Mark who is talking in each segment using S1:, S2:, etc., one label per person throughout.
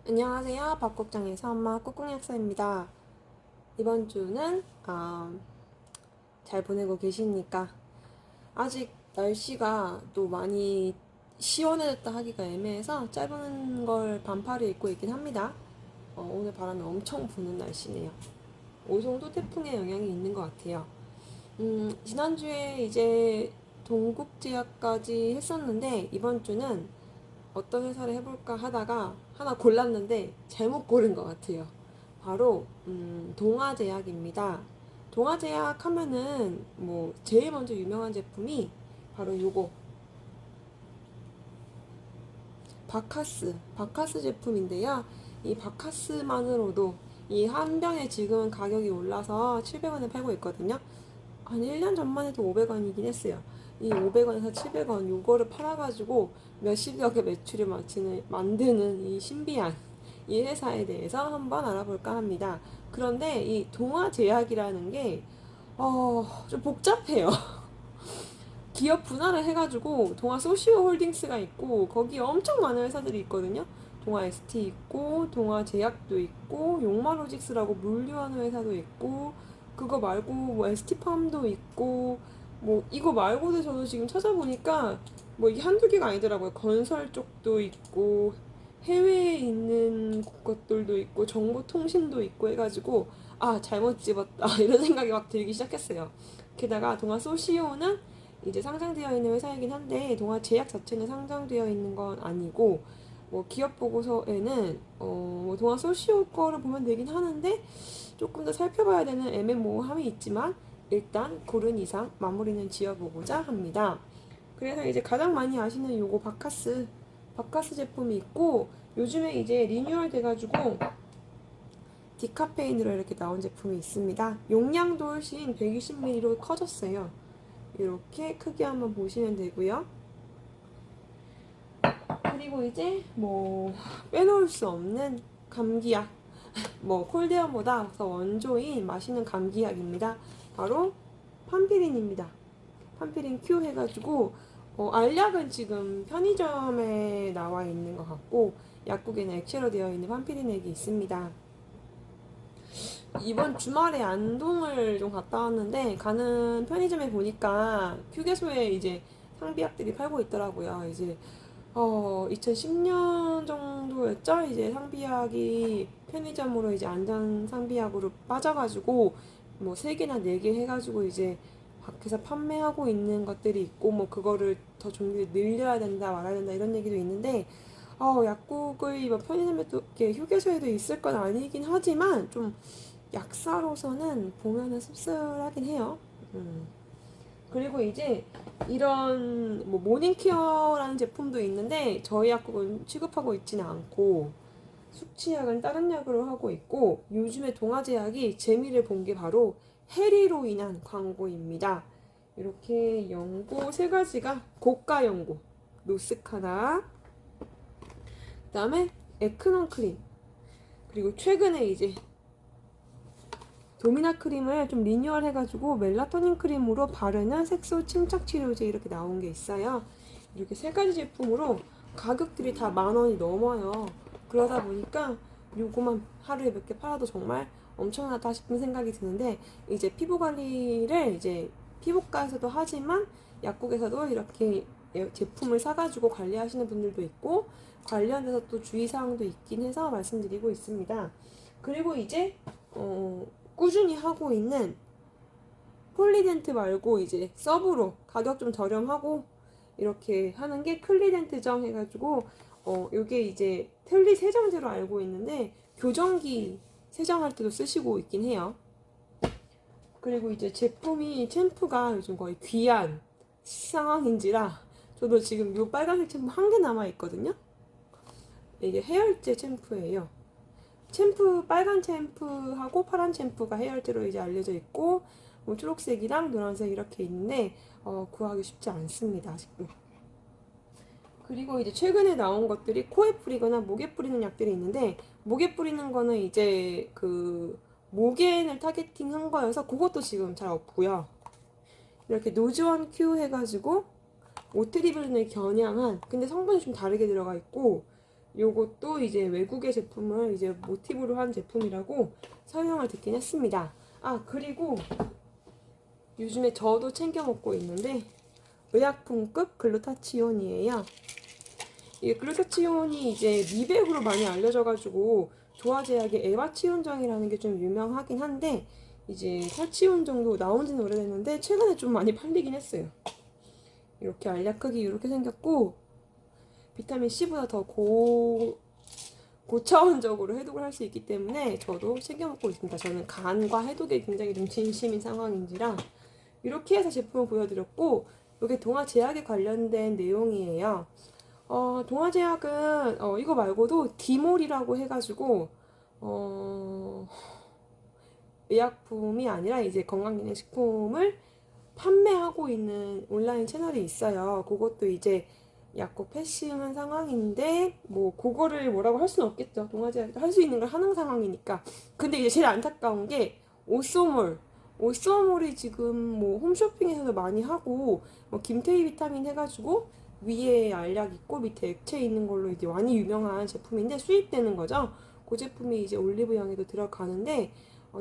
S1: 안녕하세요. 박국장에서 엄마 꾹꾹약사입니다. 이번 주는 잘 보내고 계십니까? 아직 날씨가 또 많이 시원해졌다 하기가 애매해서 짧은 걸 반팔을 입고 있긴 합니다. 오늘 바람이 엄청 부는 날씨네요. 오송도 태풍의 영향이 있는 것 같아요. 지난주에 이제 동국제약까지 했었는데 이번 주는 어떤 회사를 해볼까 하다가 하나 골랐는데 잘못 고른 것 같아요. 바로 동아제약입니다. 동아제약 하면은 뭐 제일 먼저 유명한 제품이 바로 요거 바카스 제품인데요. 이 바카스만으로도 이 한 병에 지금 가격이 올라서 700원에 팔고 있거든요. 한 1년 전만 해도 500원이긴 했어요. 이 500원에서 700원 요거를 팔아가지고 몇십억의 매출을 만드는 이 신비한 이 회사에 대해서 한번 알아볼까 합니다. 그런데 이 동아제약이라는 게 좀 복잡해요. 기업 분할을 해가지고 동아 소시오홀딩스가 있고 거기 엄청 많은 회사들이 있거든요. 동아 ST 있고 동아 제약도 있고 용마로직스라고 물류하는 회사도 있고 그거 말고 뭐 ST팜도 있고 뭐 이거 말고도 저도 지금 찾아보니까 뭐 이게 한두 개가 아니더라고요. 건설 쪽도 있고 해외에 있는 것들도 있고 정보통신도 있고 해가지고 잘못 집었다 이런 생각이 막 들기 시작했어요. 게다가 동아 소시오는 이제 상장되어 있는 회사이긴 한데 동아 제약 자체는 상장되어 있는 건 아니고 뭐 기업 보고서에는 뭐 동아 소시오 거를 보면 되긴 하는데 조금 더 살펴봐야 되는 애매모호함이 있지만 일단 고른 이상 마무리는 지어보고자 합니다. 그래서 이제 가장 많이 아시는 요거 바카스 제품이 있고 요즘에 이제 리뉴얼 돼가지고 디카페인으로 이렇게 나온 제품이 있습니다. 용량도 훨씬 120ml로 커졌어요. 이렇게 크게 한번 보시면 되고요. 그리고 이제 뭐 빼놓을 수 없는 감기약, 뭐 콜데언보다 더 원조인 맛있는 감기약입니다. 바로 판피린입니다. 판피린 Q 해가지고 알약은 지금 편의점에 나와 있는 것 같고 약국에는 액체로 되어 있는 판피린액이 있습니다. 이번 주말에 안동을 좀 갔다 왔는데 가는 편의점에 보니까 휴게소에 이제 상비약들이 팔고 있더라고요. 이제 2010년 정도였죠? 이제 상비약이 편의점으로 이제 안전 상비약으로 빠져가지고 뭐 3개나 4개 해가지고 이제 밖에서 판매하고 있는 것들이 있고 뭐 그거를 더 종류를 늘려야 된다 말아야 된다 이런 얘기도 있는데 약국의 뭐 편의점에도 이렇게 휴게소에도 있을 건 아니긴 하지만 좀 약사로서는 보면은 씁쓸하긴 해요. 그리고 이제 이런 뭐 모닝케어라는 제품도 있는데 저희 약국은 취급하고 있지는 않고 숙취약은 다른 약으로 하고 있고 요즘에 동아제약이 재미를 본 게 바로 해리로 인한 광고입니다. 이렇게 연고 세 가지가 고가 연고 노스카나 그다음에 에크논 크림 그리고 최근에 이제 도미나 크림을 좀 리뉴얼 해가지고 멜라토닌 크림으로 바르는 색소 침착 치료제 이렇게 나온 게 있어요. 이렇게 세 가지 제품으로 가격들이 다 10,000원이 넘어요. 그러다 보니까 요거만 하루에 몇 개 팔아도 정말 엄청나다 싶은 생각이 드는데 이제 피부 관리를 이제 피부과에서도 하지만 약국에서도 이렇게 제품을 사가지고 관리하시는 분들도 있고 관련해서 또 주의사항도 있긴 해서 말씀드리고 있습니다. 그리고 이제 꾸준히 하고 있는 폴리덴트 말고 이제 서브로 가격 좀 저렴하고 이렇게 하는 게 클리덴트정 해가지고 요게 이제 틀니 세정제로 알고 있는데 교정기 세정할 때도 쓰시고 있긴 해요. 그리고 이제 제품이 챔프가 요즘 거의 귀한 상황인지라 저도 지금 요 빨간색 챔프 한 개 남아 있거든요. 이게 해열제 챔프예요. 빨간 챔프하고 파란 챔프가 해열제로 이제 알려져 있고 뭐 초록색이랑 노란색 이렇게 있는데 구하기 쉽지 않습니다 아직도. 그리고 이제 최근에 나온 것들이 코에 뿌리거나 목에 뿌리는 약들이 있는데 목에 뿌리는 거는 이제 그 목엔을 타겟팅한 거여서 그것도 지금 잘 없고요. 이렇게 노즈원 큐 해가지고 오트리블린을 겨냥한 근데 성분이 좀 다르게 들어가 있고 요것도 이제 외국의 제품을 이제 모티브로 한 제품이라고 설명을 듣긴 했습니다. 아, 그리고 요즘에 저도 챙겨 먹고 있는데 의약품급 글루타치온이에요. 이 글루타치온이 이제 미백으로 많이 알려져가지고 조화제약의 에바치온정이라는 게 좀 유명하긴 한데 이제 탈치온 정도 나온 지는 오래됐는데 최근에 좀 많이 팔리긴 했어요. 이렇게 알약 크기 이렇게 생겼고 비타민 C보다 더 고차원적으로 해독을 할 수 있기 때문에 저도 챙겨 먹고 있습니다. 저는 간과 해독에 굉장히 좀 진심인 상황인지라 이렇게 해서 제품을 보여드렸고 이게 동아제약에 관련된 내용이에요. 동아제약은 이거 말고도 디몰이라고 해가지고 의약품이 아니라 이제 건강기능식품을 판매하고 있는 온라인 채널이 있어요. 그것도 이제 약국 패싱한 상황인데 뭐 그거를 뭐라고 할 수는 없겠죠. 동아제약도 할 수 있는 걸 하는 상황이니까. 근데 이제 제일 안타까운 게 오쏘몰. 오쏘몰이 지금 뭐 홈쇼핑에서도 많이 하고 뭐 김태희 비타민 해가지고 위에 알약 있고 밑에 액체 있는 걸로 이제 많이 유명한 제품인데 수입되는 거죠. 그 제품이 이제 올리브영에도 들어가는데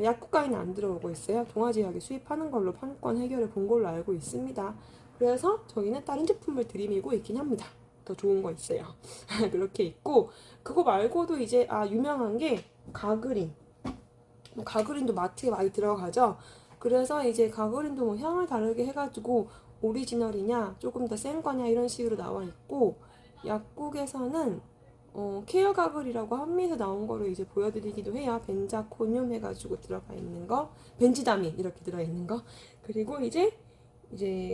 S1: 약국가에는 안 들어오고 있어요. 동아제약이 수입하는 걸로 판권 해결을 본 걸로 알고 있습니다. 그래서 저희는 다른 제품을 들이밀고 있긴 합니다. 더 좋은 거 있어요. 그렇게 있고 그거 말고도 이제 유명한 게 가그린. 가그린도 마트에 많이 들어가죠. 그래서 이제 가그린도 뭐 향을 다르게 해가지고 오리지널이냐 조금 더 센 거냐 이런 식으로 나와 있고 약국에서는 케어 가글이라고 한미에서 나온 거를 이제 보여드리기도 해요. 벤자코늄 해가지고 들어가 있는 거, 벤지다민 이렇게 들어있는 거. 그리고 이제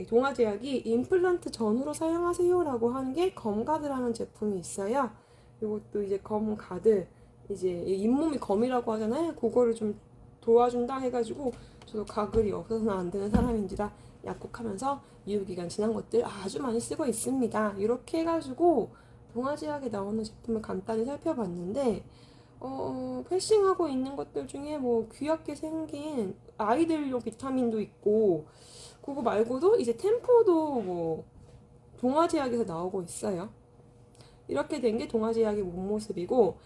S1: 동아제약이 임플란트 전후로 사용하세요라고 하는 게 검가드라는 제품이 있어요. 이것도 이제 검가드 이제 잇몸이 검이라고 하잖아요. 그거를 좀 도와준다 해가지고 저도 가글이 없어서는 안 되는 사람인지라 약국하면서 유효기간 지난 것들 아주 많이 쓰고 있습니다. 이렇게 해가지고 동아제약에 나오는 제품을 간단히 살펴봤는데 패싱하고 있는 것들 중에 뭐 귀엽게 생긴 아이들용 비타민도 있고 그거 말고도 이제 템포도 뭐 동아제약에서 나오고 있어요. 이렇게 된 게 동아제약의 본 모습이고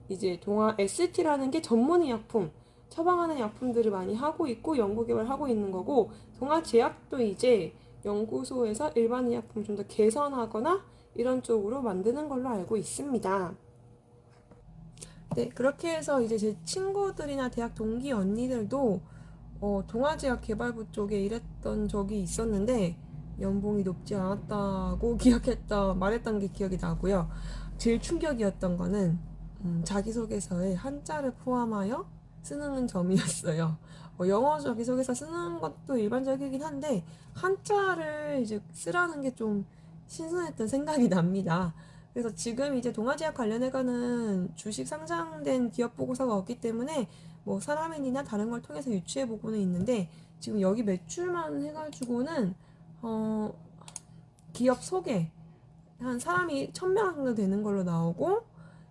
S1: 이제 동아 ST라는 게 전문의 약품 처방하는 약품들을 많이 하고 있고 연구 개발하고 있는 거고 동아제약도 이제 연구소에서 일반 의약품 좀 더 개선하거나 이런 쪽으로 만드는 걸로 알고 있습니다. 네, 그렇게 해서 이제 제 친구들이나 대학 동기 언니들도 동아제약 개발부 쪽에 일했던 적이 있었는데 연봉이 높지 않았다고 말했던 게 기억이 나고요. 제일 충격이었던 거는 자기소개서에 한자를 포함하여 쓰는 점이었어요. 영어 자기소개서 쓰는 것도 일반적이긴 한데 한자를 이제 쓰라는 게 좀 신선했던 생각이 납니다. 그래서 지금 이제 동아제약 관련해가는 주식 상장된 기업 보고서가 없기 때문에 뭐 사람인이나 다른 걸 통해서 유추해 보고는 있는데 지금 여기 매출만 해가지고는 기업 소개 한 사람이 1000명 정도 되는 걸로 나오고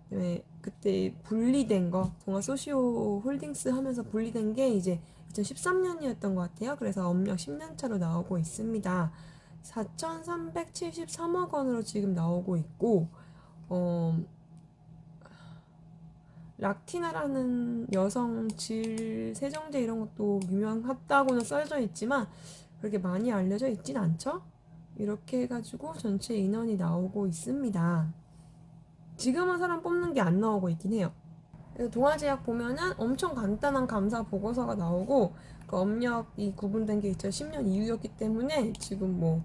S1: 그다음에 그때 분리된 거 동아 소시오 홀딩스 하면서 분리된 게 이제 2013년이었던 것 같아요. 그래서 업력 10년 차로 나오고 있습니다. 4,373억 원으로 지금 나오고 있고 락티나라는 여성 질 세정제 이런 것도 유명하다고는 써져 있지만 그렇게 많이 알려져 있진 않죠? 이렇게 해가지고 전체 인원이 나오고 있습니다. 지금은 사람 뽑는 게 안 나오고 있긴 해요. 그래서 동아제약 보면은 엄청 간단한 감사 보고서가 나오고 그 업력이 구분된 게 2010년 이후였기 때문에 지금 뭐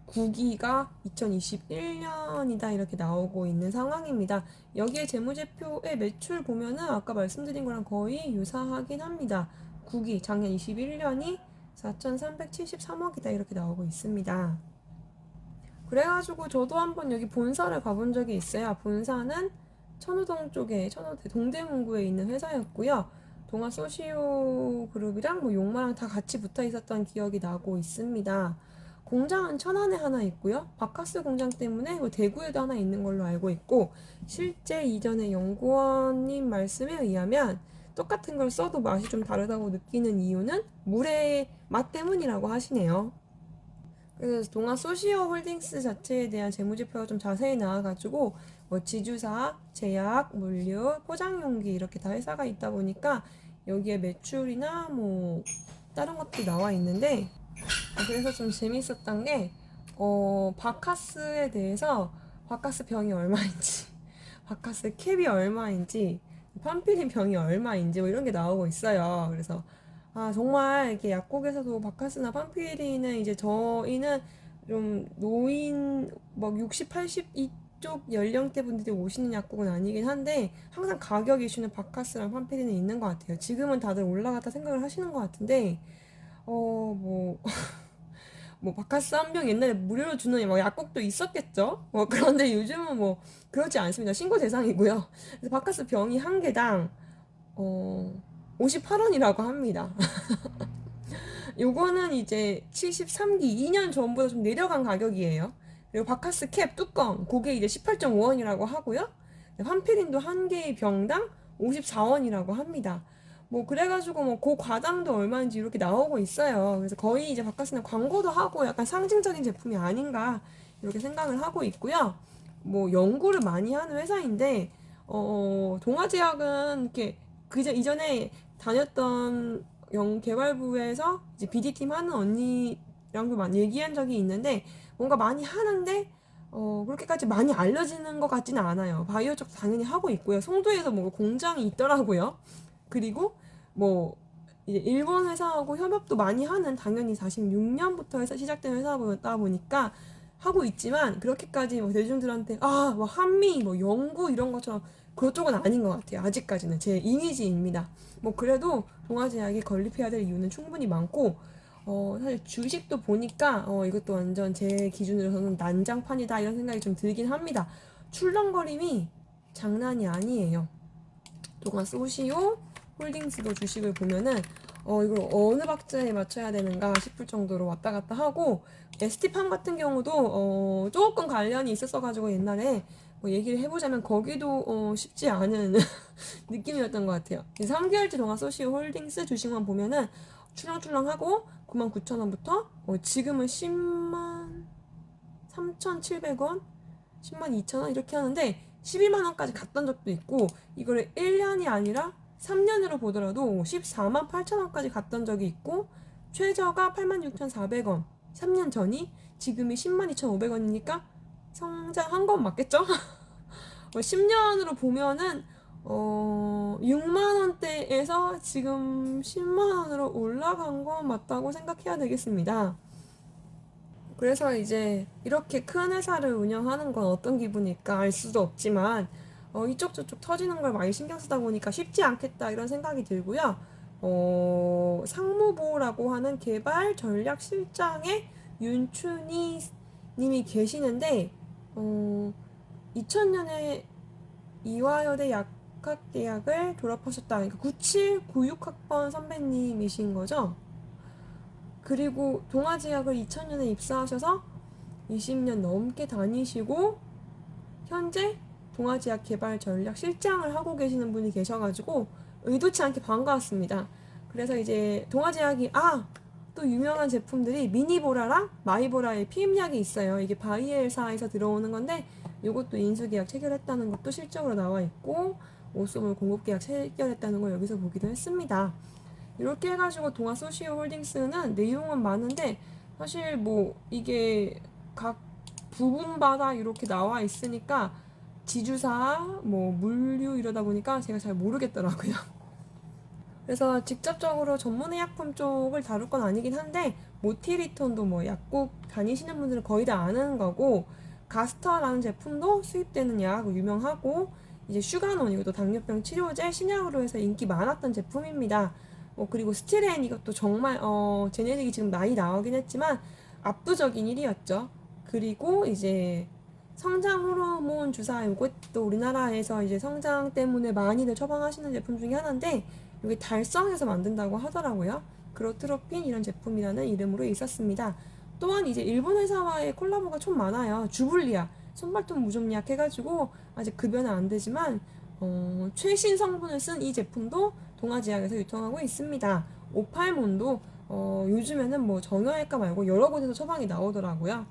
S1: 9기가 2021년이다 이렇게 나오고 있는 상황입니다. 여기에 재무제표의 매출 보면은 아까 말씀드린 거랑 거의 유사하긴 합니다. 9기 작년 21년이 4,373억이다 이렇게 나오고 있습니다. 그래가지고 저도 한번 여기 본사를 가본 적이 있어요. 본사는 천호동 쪽에 동대문구에 있는 회사였고요. 동아 소시오 그룹이랑 뭐 용마랑 다 같이 붙어 있었던 기억이 나고 있습니다. 공장은 천안에 하나 있고요. 바카스 공장 때문에 뭐 대구에도 하나 있는 걸로 알고 있고 실제 이전에 연구원님 말씀에 의하면 똑같은 걸 써도 맛이 좀 다르다고 느끼는 이유는 물의 맛 때문이라고 하시네요. 그래서 동아 소시오 홀딩스 자체에 대한 재무제표가 좀 자세히 나와가지고 뭐 지주사, 제약, 물류, 포장용기 이렇게 다 회사가 있다 보니까 여기에 매출이나 뭐 다른 것들이 나와 있는데 그래서 좀 재밌었던 게 바카스에 대해서 바카스 병이 얼마인지 바카스 캡이 얼마인지 판피린 병이 얼마인지 뭐 이런 게 나오고 있어요. 그래서 정말 이렇게 약국에서도 바카스나 판피린은 이제 저희는 좀 노인 막 60, 80 이쪽 연령대 분들이 오시는 약국은 아니긴 한데 항상 가격 이슈는 바카스랑 판피린은 있는 것 같아요. 지금은 다들 올라갔다 생각을 하시는 것 같은데 뭐 바카스 한 병 옛날에 무료로 주는 막 약국도 있었겠죠? 그런데 요즘은 뭐 그렇지 않습니다. 신고 대상이고요. 그래서 바카스 병이 한 개당 58원이라고 합니다. 요거는 이제 73기 2년 전보다 좀 내려간 가격이에요. 그리고 바카스 캡 뚜껑 그게 이제 18.5원이라고 하고요. 환피린도 한 개의 병당 54원이라고 합니다. 뭐 그래가지고 뭐 그 과당도 얼마인지 이렇게 나오고 있어요. 그래서 거의 이제 바카스는 광고도 하고 약간 상징적인 제품이 아닌가 이렇게 생각을 하고 있고요. 뭐 연구를 많이 하는 회사인데 동아제약은 이렇게 이전에 다녔던 개발부에서 이제 BD팀 하는 언니랑도 많이 얘기한 적이 있는데 뭔가 많이 하는데 그렇게까지 많이 알려지는 것 같지는 않아요. 바이오 쪽도 당연히 하고 있고요. 송도에서 뭐 공장이 있더라고요. 그리고 뭐 이제 일본 회사하고 협업도 많이 하는 당연히 46년부터 해서 시작된 회사다 보니까 하고 있지만 그렇게까지 뭐 대중들한테 뭐 한미 뭐 연구 이런 것처럼 그쪽은 아닌 것 같아요. 아직까지는 제 이미지입니다. 뭐 그래도 동아제약이 건립해야 될 이유는 충분히 많고 사실 주식도 보니까 이것도 완전 제 기준으로서는 난장판이다 이런 생각이 좀 들긴 합니다. 출렁거림이 장난이 아니에요. 동아 소시오 홀딩스도 주식을 보면은 이걸 어느 박자에 맞춰야 되는가 싶을 정도로 왔다 갔다 하고 ST팜 같은 경우도 조금 관련이 있었어가지고 옛날에 뭐 얘기를 해보자면 거기도 쉽지 않은 느낌이었던 것 같아요. 3개월째 동안 소시오 홀딩스 주식만 보면은 출렁출렁하고 99,000원부터 지금은 10만 3,700원, 10만 2천원 이렇게 하는데 12만 원까지 갔던 적도 있고 이거를 1년이 아니라 3년으로 보더라도 14만 8천 원까지 갔던 적이 있고 최저가 86,400원 3년 전이 지금이 10만 2,500원이니까 성장한 건 맞겠죠? 10년으로 보면은 6만 원대에서 지금 10만 원으로 올라간 건 맞다고 생각해야 되겠습니다. 그래서 이제 이렇게 큰 회사를 운영하는 건 어떤 기분일까 알 수도 없지만 이쪽 저쪽 터지는 걸 많이 신경 쓰다 보니까 쉽지 않겠다 이런 생각이 들고요. 상무부라고 하는 개발 전략 실장에 윤춘희 님이 계시는데 2000년에 이화여대 약학대학을 졸업하셨다. 그러니까 9796학번 선배님이신 거죠. 그리고 동아제약을 2000년에 입사하셔서 20년 넘게 다니시고 현재 동아제약 개발 전략 실장을 하고 계시는 분이 계셔가지고 의도치 않게 반가웠습니다. 그래서 이제 동아제약이 또 유명한 제품들이 미니보라랑 마이보라의 피임약이 있어요. 이게 바이엘사에서 들어오는 건데 이것도 인수계약 체결했다는 것도 실적으로 나와 있고 오쏘몰 공급계약 체결했다는 걸 여기서 보기도 했습니다. 이렇게 해가지고 동아 소시오홀딩스는 내용은 많은데 사실 뭐 이게 각 부분마다 이렇게 나와 있으니까 지주사 뭐 물류 이러다 보니까 제가 잘 모르겠더라고요. 그래서 직접적으로 전문의약품 쪽을 다룰 건 아니긴 한데 모티리톤도 뭐 약국 다니시는 분들은 거의 다 아는 거고 가스터라는 제품도 수입되는 약 유명하고 이제 슈가논 이것도 당뇨병 치료제 신약으로 해서 인기 많았던 제품입니다. 그리고 스티렌 이것도 정말 제네릭이 지금 많이 나오긴 했지만 압도적인 1위였죠. 그리고 이제 성장 호르몬 주사 이것도 우리나라에서 이제 성장 때문에 많이들 처방하시는 제품 중에 하나인데 이게 달성해서 만든다고 하더라고요. 그로트로핀 이런 제품이라는 이름으로 있었습니다. 또한 이제 일본 회사와의 콜라보가 좀 많아요. 주블리아 손발톱 무좀약 해가지고 아직 급여는 안 되지만 최신 성분을 쓴 이 제품도 동아제약에서 유통하고 있습니다. 오팔몬도 요즘에는 뭐 정형외과 말고 여러 곳에서 처방이 나오더라고요.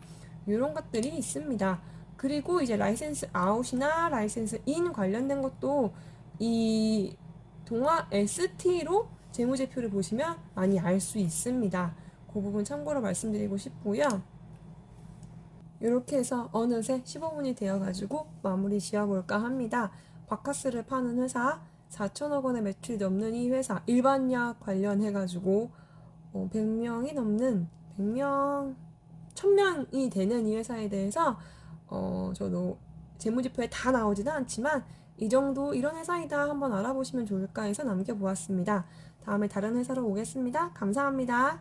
S1: 이런 것들이 있습니다. 그리고 이제 라이센스 아웃이나 라이센스 인 관련된 것도 이 동아 ST로 재무제표를 보시면 많이 알 수 있습니다. 그 부분 참고로 말씀드리고 싶고요. 이렇게 해서 어느새 15분이 되어가지고 마무리 지어볼까 합니다. 바카스를 파는 회사, 4천억 원의 매출이 넘는 이 회사, 일반약 관련해가지고 100명이 넘는 100명, 1000명이 되는 이 회사에 대해서 저도 재무지표에 다 나오지는 않지만 이 정도 이런 회사이다 한번 알아보시면 좋을까 해서 남겨보았습니다. 다음에 다른 회사로 오겠습니다. 감사합니다.